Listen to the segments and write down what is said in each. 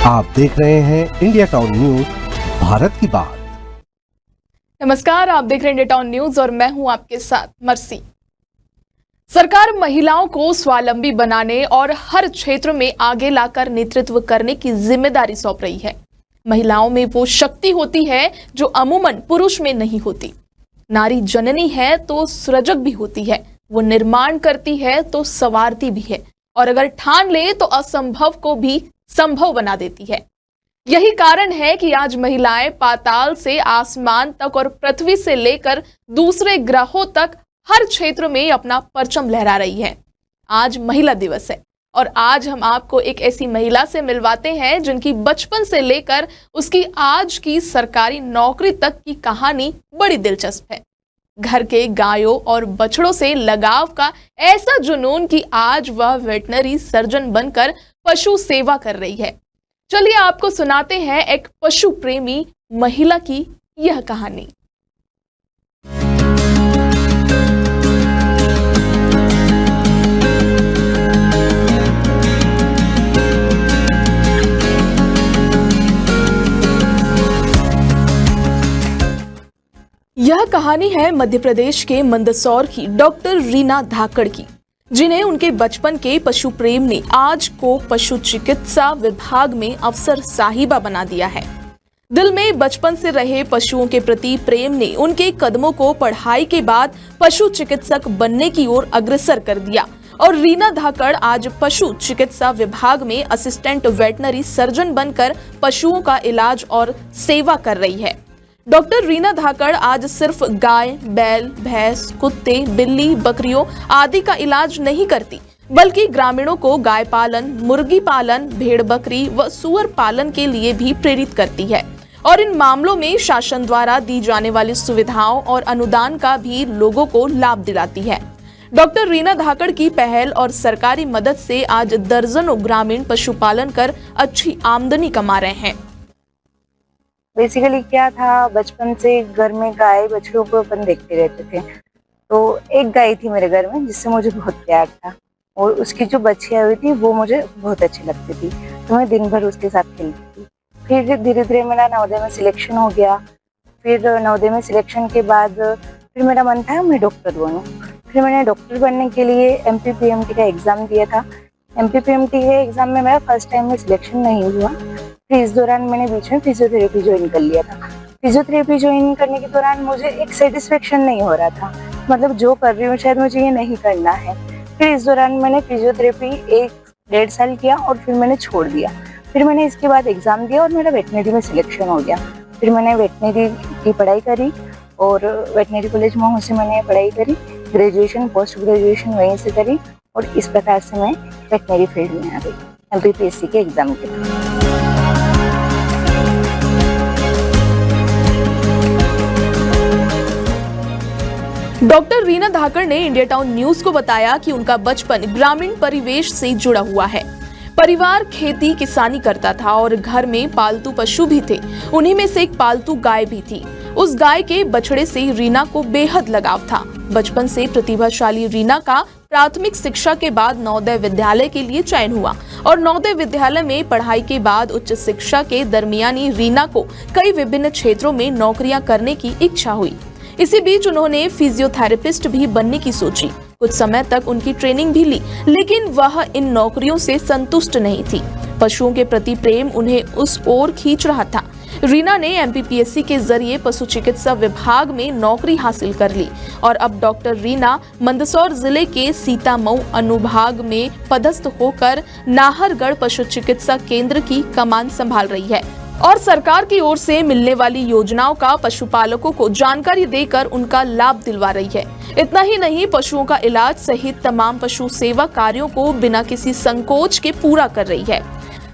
आप देख रहे हैं इंडिया टाउन न्यूज, भारत की बात। नमस्कार, आप देख रहे हैं इंडिया टाउन न्यूज और मैं हूं आपके साथ मर्सी। सरकार महिलाओं को स्वावलंबी बनाने और हर क्षेत्र में आगे लाकर नेतृत्व करने की जिम्मेदारी सौंप रही है। महिलाओं में वो शक्ति होती है जो अमूमन पुरुष में नहीं होती। नारी जननी है तो सृजक भी होती है, वो निर्माण करती है तो संवारती भी है, और अगर ठान ले तो असंभव को भी संभव बना देती है। यही कारण है कि आज महिलाएं पाताल से आसमान तक और पृथ्वी से लेकर दूसरे ग्रहों तक हर क्षेत्र में अपना परचम लहरा रही है। आज महिला दिवस है और आज हम आपको एक ऐसी महिला से मिलवाते हैं जिनकी बचपन से लेकर उसकी आज की सरकारी नौकरी तक की कहानी बड़ी दिलचस्प है। घर के गायों और बछड़ों से लगाव का ऐसा जुनून कि आज वह वेटनरी सर्जन बनकर पशु सेवा कर रही है। चलिए आपको सुनाते हैं एक पशु प्रेमी महिला की यह कहानी। यह कहानी है मध्य प्रदेश के मंदसौर की डॉक्टर रीना धाकड़ की, जिन्हें उनके बचपन के पशु प्रेम ने आज को पशु चिकित्सा विभाग में अफसर साहिबा बना दिया है। दिल में बचपन से रहे पशुओं के प्रति प्रेम ने उनके कदमों को पढ़ाई के बाद पशु चिकित्सक बनने की ओर अग्रसर कर दिया और रीना धाकड़ आज पशु चिकित्सा विभाग में असिस्टेंट वेटनरी सर्जन बनकर पशुओं का इलाज और सेवा कर रही है। डॉक्टर रीना धाकड़ आज सिर्फ गाय, बैल, भैंस, कुत्ते, बिल्ली, बकरियों आदि का इलाज नहीं करती, बल्कि ग्रामीणों को गाय पालन, मुर्गी पालन, भेड़ बकरी व सुअर पालन के लिए भी प्रेरित करती है और इन मामलों में शासन द्वारा दी जाने वाली सुविधाओं और अनुदान का भी लोगों को लाभ दिलाती है। डॉक्टर रीना धाकड़ की पहल और सरकारी मदद से आज दर्जनों ग्रामीण पशुपालन कर अच्छी आमदनी कमा रहे हैं। बेसिकली क्या था, बचपन से घर में गाय बछड़ों को अपन देखते रहते थे। तो एक गाय थी मेरे घर में जिससे मुझे बहुत प्यार था और उसकी जो बच्चियां हुई थी वो मुझे बहुत अच्छी लगती थी, तो मैं दिन भर उसके साथ खेलती थी। फिर धीरे धीरे मेरा नवोदय में सिलेक्शन हो गया। फिर नवोदय में सिलेक्शन के बाद फिर मेरा मन था मैं डॉक्टर बनूं। फिर मैंने डॉक्टर बनने के लिए MPPMT का एग्ज़ाम दिया था। MPPMT के एग्ज़ाम में मेरा फर्स्ट टाइम में सिलेक्शन नहीं हुआ। फिर इस दौरान मैंने बीच में फिजियोथेरेपी ज्वाइन कर लिया था। फिजियोथेरेपी ज्वाइन करने के दौरान मुझे एक सेटिस्फेक्शन नहीं हो रहा था, मतलब जो कर रही हूँ शायद मुझे ये नहीं करना है। फिर इस दौरान मैंने फिजियोथेरेपी 1-1.5 साल किया और फिर मैंने छोड़ दिया। फिर मैंने इसके बाद एग्ज़ाम दिया और मेरा वेटनरी में सिलेक्शन हो गया। फिर मैंने वेटनरी की पढ़ाई करी और वेटनरी कॉलेज महू से मैंने पढ़ाई करी, ग्रेजुएशन पोस्ट ग्रेजुएशन वहीं से करी और इस प्रकार से मैं वेटनरी फील्ड में आ गई MPPSC के एग्ज़ाम के लिए। डॉक्टर रीना धाकड़ ने इंडिया टाउन न्यूज को बताया कि उनका बचपन ग्रामीण परिवेश से जुड़ा हुआ है। परिवार खेती किसानी करता था और घर में पालतू पशु भी थे। उन्हीं में से एक पालतू गाय भी थी। उस गाय के बछड़े से रीना को बेहद लगाव था। बचपन से प्रतिभाशाली रीना का प्राथमिक शिक्षा के बाद नवोदय विद्यालय के लिए चयन हुआ और नवोदय विद्यालय में पढ़ाई के बाद उच्च शिक्षा के दरमियानी रीना को कई विभिन्न क्षेत्रों में नौकरियां करने की इच्छा हुई। इसी बीच उन्होंने फिजियोथेरेपिस्ट भी बनने की सोची। कुछ समय तक उनकी ट्रेनिंग भी ली, लेकिन वह इन नौकरियों से संतुष्ट नहीं थी। पशुओं के प्रति प्रेम उन्हें उस ओर खींच रहा था। रीना ने MPPSC के जरिए पशु चिकित्सा विभाग में नौकरी हासिल कर ली और अब डॉक्टर रीना मंदसौर जिले के सीतामऊ अनुभाग में पदस्थ होकर नाहरगढ़ पशु चिकित्सा केंद्र की कमान संभाल रही है और सरकार की ओर से मिलने वाली योजनाओं का पशुपालकों को जानकारी देकर उनका लाभ दिलवा रही है। इतना ही नहीं, पशुओं का इलाज सहित तमाम पशु सेवा कार्यों को बिना किसी संकोच के पूरा कर रही है।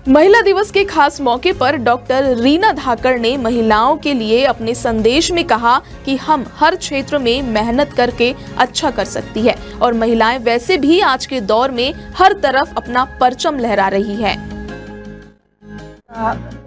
महिला दिवस के खास मौके पर डॉक्टर रीना धाकड़ ने महिलाओं के लिए अपने संदेश में कहा कि हम हर क्षेत्र में मेहनत करके अच्छा कर सकती है और महिलाएं वैसे भी आज के दौर में हर तरफ अपना परचम लहरा रही है।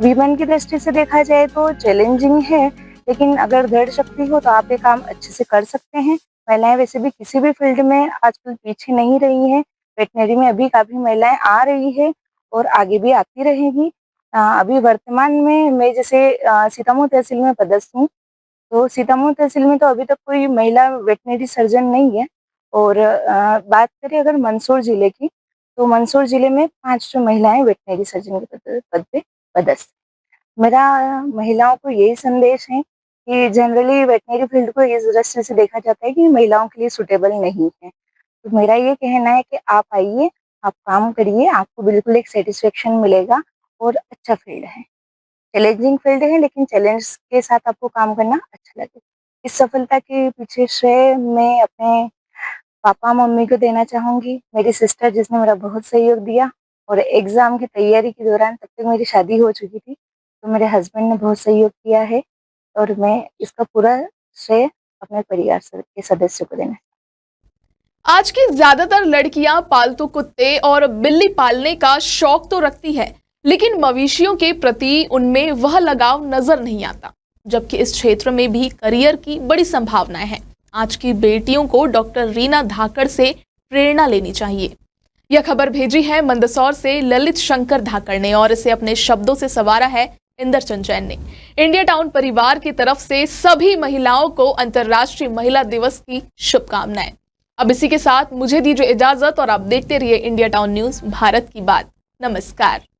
विमेन की दृष्टि से देखा जाए तो चैलेंजिंग है, लेकिन अगर दृढ़ शक्ति हो तो आप ये काम अच्छे से कर सकते हैं। महिलाएं वैसे भी किसी भी फील्ड में आजकल पीछे नहीं रही हैं। वेटनरी में अभी काफी महिलाएं आ रही है और आगे भी आती रहेगी अभी वर्तमान में मैं जैसे सीतामऊ तहसील में पदस्थ हूँ। तो सीतामऊ तहसील में तो अभी तक कोई महिला वेटनरी सर्जन नहीं है। और बात करें अगर मंदसौर जिले की, तो मंदसौर जिले में 5 जो महिलाएं वेटनरी सर्जन के पद पे पदस्थ। मेरा महिलाओं को यही संदेश है कि जनरली वेटनरी फील्ड को इस दृष्टि से देखा जाता है कि महिलाओं के लिए सुटेबल नहीं है। तो मेरा ये कहना है कि आप आइए, आप काम करिए, आपको बिल्कुल एक सेटिस्फेक्शन मिलेगा और अच्छा फील्ड है। चैलेंजिंग फील्ड है, लेकिन चैलेंज के साथ आपको काम करना अच्छा लगेगा। इस सफलता के पीछे श्रेय मैं अपने पापा मम्मी को देना चाहूँगी, मेरी सिस्टर जिसने मेरा बहुत सहयोग दिया, और एग्ज़ाम की तैयारी के दौरान तब तक मेरी शादी हो चुकी थी, तो मेरे हस्बैंड ने बहुत सहयोग किया है। और मैं इसका पूरा श्रेय अपने परिवार के सदस्यों को देना। आज की ज्यादातर लड़कियां पालतू कुत्ते और बिल्ली पालने का शौक तो रखती है, लेकिन मवेशियों के प्रति उनमें वह लगाव नजर नहीं आता, जबकि इस क्षेत्र में भी करियर की बड़ी संभावनाएं हैं। आज की बेटियों को डॉक्टर रीना धाकड़ से प्रेरणा लेनी चाहिए। यह खबर भेजी है मंदसौर से ललित शंकर धाकड़ ने और इसे अपने शब्दों से संवारा है इंदरचंद जैन ने। इंडिया टाउन परिवार की तरफ से सभी महिलाओं को अंतर्राष्ट्रीय महिला दिवस की शुभकामनाएं। अब इसी के साथ मुझे दीजिए इजाजत और आप देखते रहिए इंडिया टाउन न्यूज, भारत की बात। नमस्कार।